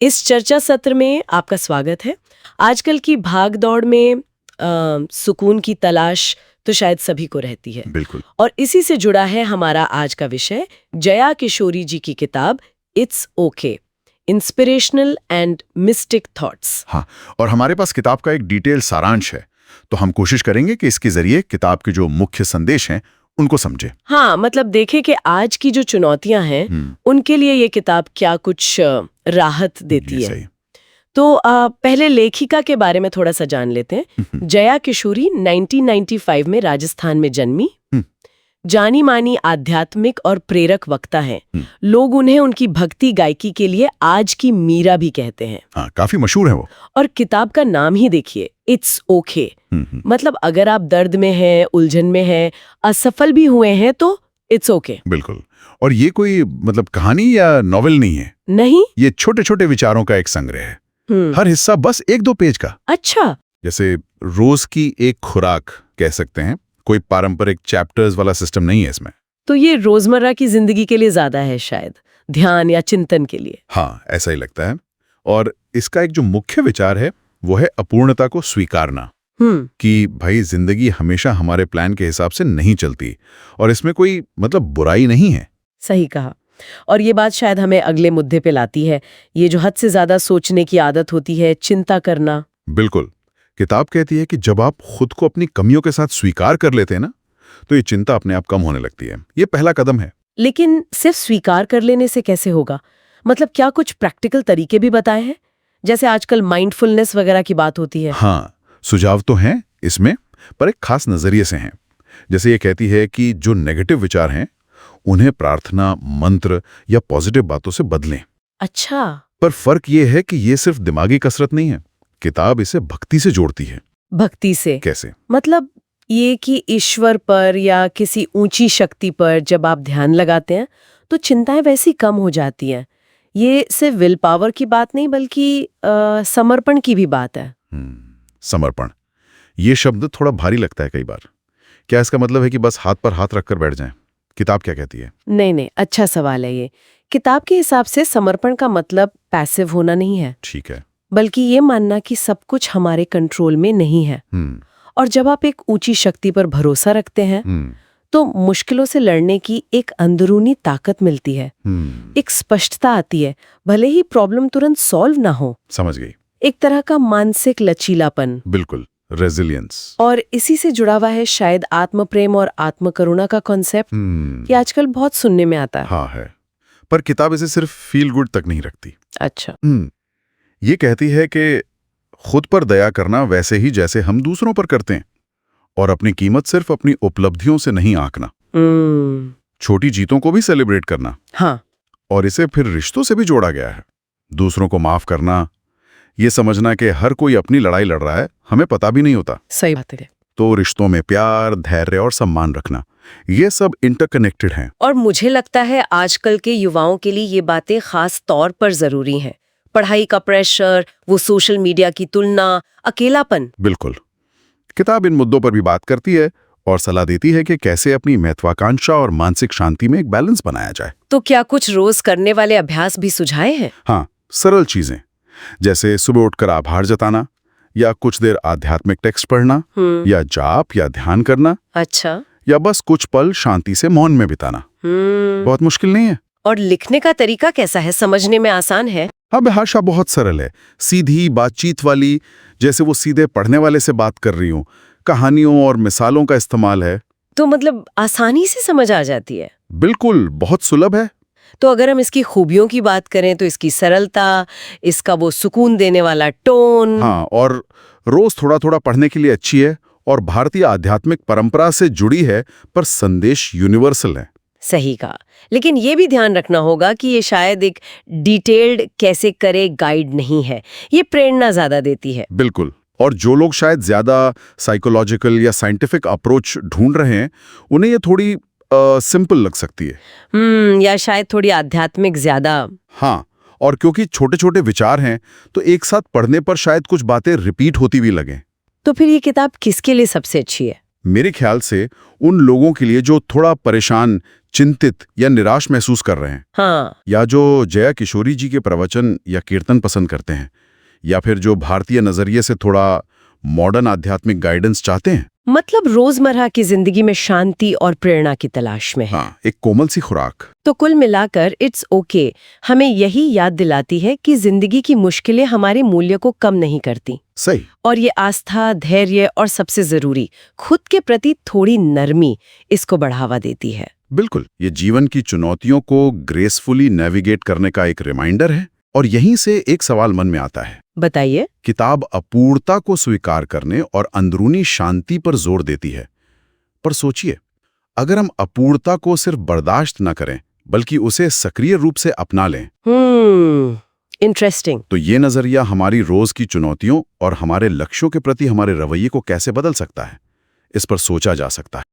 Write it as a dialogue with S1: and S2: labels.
S1: इस चर्चा सत्र में आपका स्वागत है। आजकल की भाग दौड़ में सुकून की तलाश तो शायद सभी को रहती है।
S2: बिल्कुल।
S1: और इसी से जुड़ा है हमारा आज का विषय, जया किशोरी जी की किताब it's okay, inspirational and mistake thoughts.
S2: हाँ, और हमारे पास किताब का एक डिटेल सारांश है, तो हम कोशिश करेंगे कि इसके जरिए किताब के जो मुख्य संदेश हैं उनको समझे।
S1: हाँ, मतलब देखें कि आज की जो चुनौतियां हैं उनके लिए ये किताब क्या कुछ राहत देती है।
S2: सही।
S1: तो पहले लेखिका के बारे में थोड़ा सा जान लेते हैं। जया किशोरी 1995 में राजस्थान में जन्मी। जानी मानी आध्यात्मिक और प्रेरक वक्ता हैं। लोग उन्हें उनकी भक्ति गायकी के लिए आज की मीरा भी कहते हैं।
S2: हाँ, काफी मशहूर है वो।
S1: और किताब का नाम ही देखिए, इट्स ओके। मतलब अगर आप दर्द में हैं, उलझन में हैं, असफल भी हुए हैं तो इट्स ओके।
S2: बिल्कुल। और ये कोई मतलब कहानी या नॉवेल नहीं है।
S1: नहीं,
S2: ये छोटे छोटे विचारों का एक संग्रह है। हर हिस्सा बस 1-2 पेज का।
S1: अच्छा।
S2: जैसे रोज की एक खुराक कह सकते हैं। कोई पारंपरिक चैप्टर्स वाला सिस्टम नहीं है इसमें।
S1: तो ये रोजमर्रा की जिंदगी के लिए ज्यादा है, शायद ध्यान या चिंतन के लिए।
S2: हाँ, ऐसा ही लगता है। और इसका एक जो मुख्य विचार है वो है अपूर्णता को स्वीकारना। कि भाई जिंदगी हमेशा हमारे प्लान के हिसाब से नहीं चलती, और इसमें कोई मतलब बुराई नहीं है।
S1: सही कहा। और ये बात शायद हमें अगले मुद्दे पे लाती है, ये जो हद से ज्यादा सोचने की आदत होती है, चिंता करना।
S2: बिल्कुल। किताब कहती है कि जब आप खुद को अपनी कमियों के साथ स्वीकार कर लेते हैं ना, तो ये चिंता अपने आप कम होने लगती है। ये पहला कदम है।
S1: लेकिन सिर्फ स्वीकार कर लेने से कैसे होगा? मतलब क्या कुछ प्रैक्टिकल तरीके भी बताए हैं? जैसे आजकल माइंडफुलनेस वगैरह की बात होती है।
S2: हाँ, सुझाव तो हैं इसमें, पर एक खास नजरिए से हैं। जैसे ये कहती है कि जो नेगेटिव विचार हैं उन्हें प्रार्थना, मंत्र या पॉजिटिव बातों से बदलें।
S1: अच्छा।
S2: पर फर्क ये है कि ये सिर्फ दिमागी कसरत नहीं है। किताब इसे भक्ति से जोड़ती है।
S1: भक्ति से?
S2: कैसे?
S1: मतलब ये कि ईश्वर पर या किसी ऊंची शक्ति पर जब आप ध्यान लगाते हैं तो चिंताएं वैसी कम हो जाती हैं। ये सिर्फ विल पावर की बात नहीं, बल्कि समर्पण की भी बात है।
S2: समर्पण, ये शब्द थोड़ा भारी लगता है कई बार। क्या इसका मतलब है कि बस हाथ पर हाथ रखकर बैठ जाएं? किताब क्या कहती है?
S1: नहीं, अच्छा सवाल है ये। किताब के हिसाब से समर्पण का मतलब पैसिव होना नहीं है।
S2: ठीक है।
S1: बल्कि ये मानना कि सब कुछ हमारे कंट्रोल में नहीं है। और जब आप एक ऊंची शक्ति पर भरोसा रखते हैं तो मुश्किलों से लड़ने की एक अंदरूनी ताकत मिलती है। एक स्पष्टता आती है, भले ही प्रॉब्लम तुरंत सॉल्व ना हो।
S2: समझ गई।
S1: एक तरह का मानसिक लचीलापन।
S2: बिल्कुल, रेजिलियंस।
S1: और इसी से जुड़ा हुआ है शायद आत्मप्रेम और आत्मकरुणा का कॉन्सेप्ट। ये आजकल बहुत सुनने में आता है।
S2: हाँ है, पर किताब इसे सिर्फ फील गुड तक नहीं रखती।
S1: अच्छा।
S2: ये कहती है कि खुद पर दया करना वैसे ही जैसे हम दूसरों पर करते हैं, और अपनी कीमत सिर्फ अपनी उपलब्धियों से नहीं आंकना। छोटी जीतों को भी सेलिब्रेट करना।
S1: हाँ।
S2: और इसे फिर रिश्तों से भी जोड़ा गया है। दूसरों को माफ करना, ये समझना कि हर कोई अपनी लड़ाई लड़ रहा है, हमें पता भी नहीं होता।
S1: सही बात है।
S2: तो रिश्तों में प्यार, धैर्य और सम्मान रखना, ये सब इंटरकनेक्टेड हैं।
S1: और मुझे लगता है आजकल के युवाओं के लिए ये बातें खास तौर पर जरूरी हैं। पढ़ाई का प्रेशर, वो सोशल मीडिया की तुलना, अकेलापन।
S2: बिल्कुल। किताब इन मुद्दों पर भी बात करती है और सलाह देती है कि कैसे अपनी महत्वाकांक्षा और मानसिक शांति में एक बैलेंस बनाया जाए।
S1: तो क्या कुछ रोज करने वाले अभ्यास भी सुझाए हैं?
S2: हाँ, सरल चीजें, जैसे सुबह उठकर आभार जताना, या कुछ देर आध्यात्मिक टेक्स्ट पढ़ना, या जाप या ध्यान करना।
S1: अच्छा।
S2: या बस कुछ पल शांति से मौन में बिताना। बहुत मुश्किल नहीं है।
S1: और लिखने का तरीका कैसा है? समझने में आसान है?
S2: हाँ, भाषा बहुत सरल है, सीधी बातचीत वाली, जैसे वो सीधे पढ़ने वाले से बात कर रही हूँ। कहानियों और मिसालों का इस्तेमाल है।
S1: तो मतलब आसानी से समझ आ जाती है?
S2: बिल्कुल, बहुत सुलभ है।
S1: तो अगर हम इसकी खूबियों की बात करें तो इसकी सरलता, इसका वो सुकून देने वाला टोन।
S2: हाँ, और रोज थोड़ा थोड़ा पढ़ने के लिए अच्छी है, और भारतीय आध्यात्मिक परंपरा से जुड़ी है, पर संदेश यूनिवर्सल है।
S1: सही कहा। लेकिन ये भी ध्यान रखना होगा कि ये शायद एक डिटेल्ड कैसे करे गाइड नहीं है, ये प्रेरणा ज्यादा देती है।
S2: बिल्कुल। और जो लोग शायद ज्यादा साइकोलॉजिकल या साइंटिफिक अप्रोच ढूंढ रहे हैं, उन्हें ये थोड़ी सिंपल लग सकती है।
S1: या शायद थोड़ी आध्यात्मिक ज्यादा।
S2: हाँ, और क्योंकि छोटे छोटे विचार हैं तो एक साथ पढ़ने पर शायद कुछ बातें रिपीट होती भी लगें।
S1: तो फिर ये किताब किसके लिए सबसे अच्छी है?
S2: मेरे ख्याल से उन लोगों के लिए जो थोड़ा परेशान, चिंतित या निराश महसूस कर रहे हैं,
S1: हाँ,
S2: या जो जया किशोरी जी के प्रवचन या कीर्तन पसंद करते हैं, या फिर जो भारतीय नजरिए से थोड़ा मॉडर्न आध्यात्मिक गाइडेंस चाहते हैं।
S1: मतलब रोजमर्रा की जिंदगी में शांति और प्रेरणा की तलाश में है।
S2: हाँ, एक कोमल सी खुराक।
S1: तो कुल मिलाकर इट्स ओके हमें यही याद दिलाती है कि जिंदगी की मुश्किलें हमारे मूल्य को कम नहीं करती।
S2: सही।
S1: और ये आस्था, धैर्य और सबसे जरूरी खुद के प्रति थोड़ी नरमी इसको बढ़ावा देती है।
S2: बिल्कुल, ये जीवन की चुनौतियों को ग्रेसफुली नेविगेट करने का एक रिमाइंडर है। और यहीं से एक सवाल मन में आता है।
S1: बताइए।
S2: किताब अपूर्णता को स्वीकार करने और अंदरूनी शांति पर जोर देती है, पर सोचिए, अगर हम अपूर्णता को सिर्फ बर्दाश्त न करें बल्कि उसे सक्रिय रूप से अपना लें,
S1: इंटरेस्टिंग।
S2: तो ये नजरिया हमारी रोज की चुनौतियों और हमारे लक्ष्यों के प्रति हमारे रवैये को कैसे बदल सकता है, इस पर सोचा जा सकता है।